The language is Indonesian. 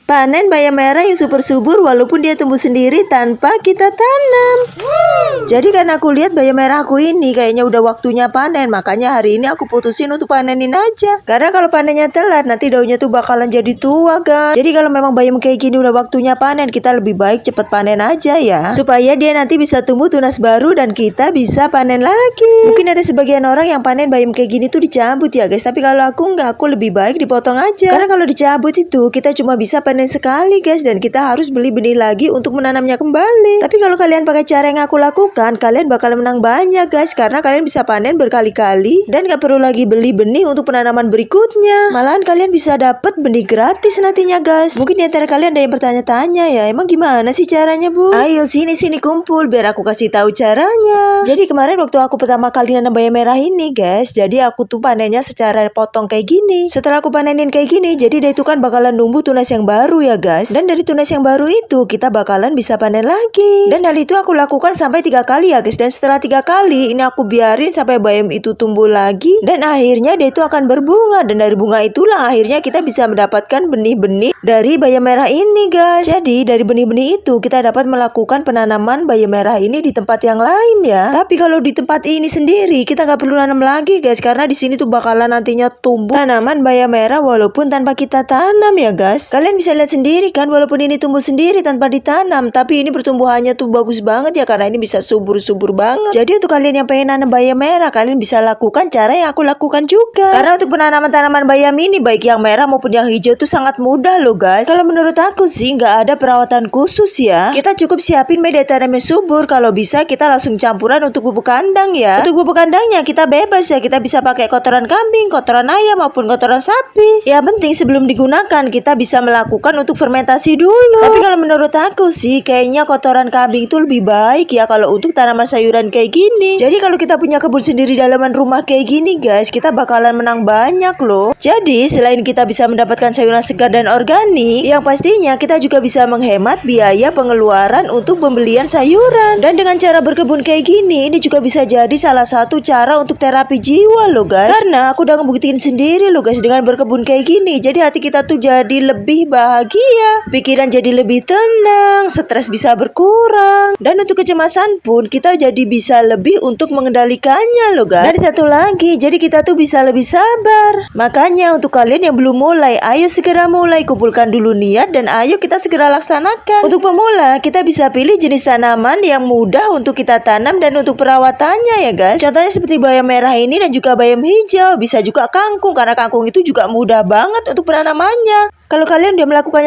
Panen bayam merah yang super subur walaupun dia tumbuh sendiri tanpa kita tanam. Jadi karena aku lihat bayam merah aku ini kayaknya udah waktunya panen, makanya hari ini aku putusin untuk panenin aja. Karena kalau panennya telat nanti daunnya tuh bakalan jadi tua guys. Jadi kalau memang bayam kayak gini udah waktunya panen, kita lebih baik cepet panen aja ya, supaya dia nanti bisa tumbuh tunas baru dan kita bisa panen lagi. Mungkin ada sebagian orang yang panen bayam kayak gini tuh dicabut ya guys, tapi kalau aku nggak, aku lebih baik dipotong aja. Karena kalau dicabut itu kita cuma bisa panen sekali guys, dan kita harus beli benih lagi untuk menanamnya kembali. Tapi kalau kalian pakai cara yang aku lakukan, kalian bakal menang banyak guys, karena kalian bisa panen berkali-kali dan gak perlu lagi beli benih untuk penanaman berikutnya. Malahan kalian bisa dapet benih gratis nantinya guys. Mungkin di antara kalian ada yang bertanya-tanya ya, emang gimana sih caranya bu? Ayo sini kumpul biar aku kasih tahu caranya. Jadi kemarin waktu aku pertama kali nanam bayam merah ini guys, jadi aku tuh panennya secara potong kayak gini. Setelah aku panenin kayak gini, jadi dia itu kan bakalan numbuh tunas yang baru ya guys. Dan dari tunas yang baru itu kita bakalan bisa panen lagi. Dan hal itu aku lakukan sampai 3 kali ya guys. Dan setelah 3 kali ini aku biarin sampai bayam itu tumbuh lagi, dan akhirnya dia itu akan berbunga. Dan dari bunga itulah akhirnya kita bisa mendapatkan benih-benih dari bayam merah ini guys. Jadi dari benih-benih itu kita dapat melakukan penanaman bayam merah ini di tempat yang lain ya. Tapi kalau di tempat ini sendiri kita nggak perlu nanam lagi guys, karena di sini tuh bakalan nantinya tumbuh tanaman bayam merah walaupun tanpa kita tanam ya guys. Kalian bisa lihat sendiri kan, walaupun ini tumbuh sendiri tanpa ditanam, tapi ini pertumbuhannya tuh bagus banget ya, karena ini bisa subur-subur banget. Jadi untuk kalian yang pengen nanam bayam merah, kalian bisa lakukan cara yang aku lakukan juga. Karena untuk penanaman tanaman bayam ini baik yang merah maupun yang hijau tuh sangat mudah loh guys. Kalau menurut aku sih nggak ada perawatan khusus ya. Kita cukup siapin media tanam yang subur. Kalau bisa kita langsung campuran untuk pupuk kandang ya. Untuk pupuk kandangnya kita bebas ya, kita bisa pakai kotoran kambing, kotoran ayam maupun kotoran sapi. Yang penting sebelum digunakan kita bisa melakukan untuk fermentasi dulu. Tapi kalau menurut aku sih kayaknya kotoran kambing itu lebih baik ya kalau untuk tanaman sayuran kayak gini. Jadi kalau kita punya kebun sendiri di halaman rumah kayak gini guys, kita bakalan menang banyak loh. Jadi selain kita bisa mendapatkan sayuran segar dan organik, yang pastinya kita juga bisa menghemat biaya pengeluaran untuk pembelian sayuran. Dan dengan cara berkebun kayak gini, ini juga bisa jadi salah satu cara untuk terapi jiwa loh guys. Karena aku udah ngebuktiin sendiri loh guys, dengan berkebun kayak gini, jadi hati kita tuh jadi lebih bahagia, pikiran jadi lebih tenang, stres bisa berkurang, dan untuk kecemasan pun kita jadi bisa lebih untuk mengendalikannya loh guys. Dan satu lagi, jadi kita tuh bisa lebih sabar. Makanya untuk kalian yang belum mulai, ayo segera mulai, kumpulkan dulu niat dan ayo kita segera laksanakan. Untuk pemula, kita bisa pilih jenis tanaman yang mudah untuk kita tanam dan untuk perawatannya ya guys. Contohnya seperti bayam merah ini dan juga bayam hijau, bisa juga kangkung, karena kangkung itu juga mudah banget untuk penanamannya. Kalau kalian udah melakukannya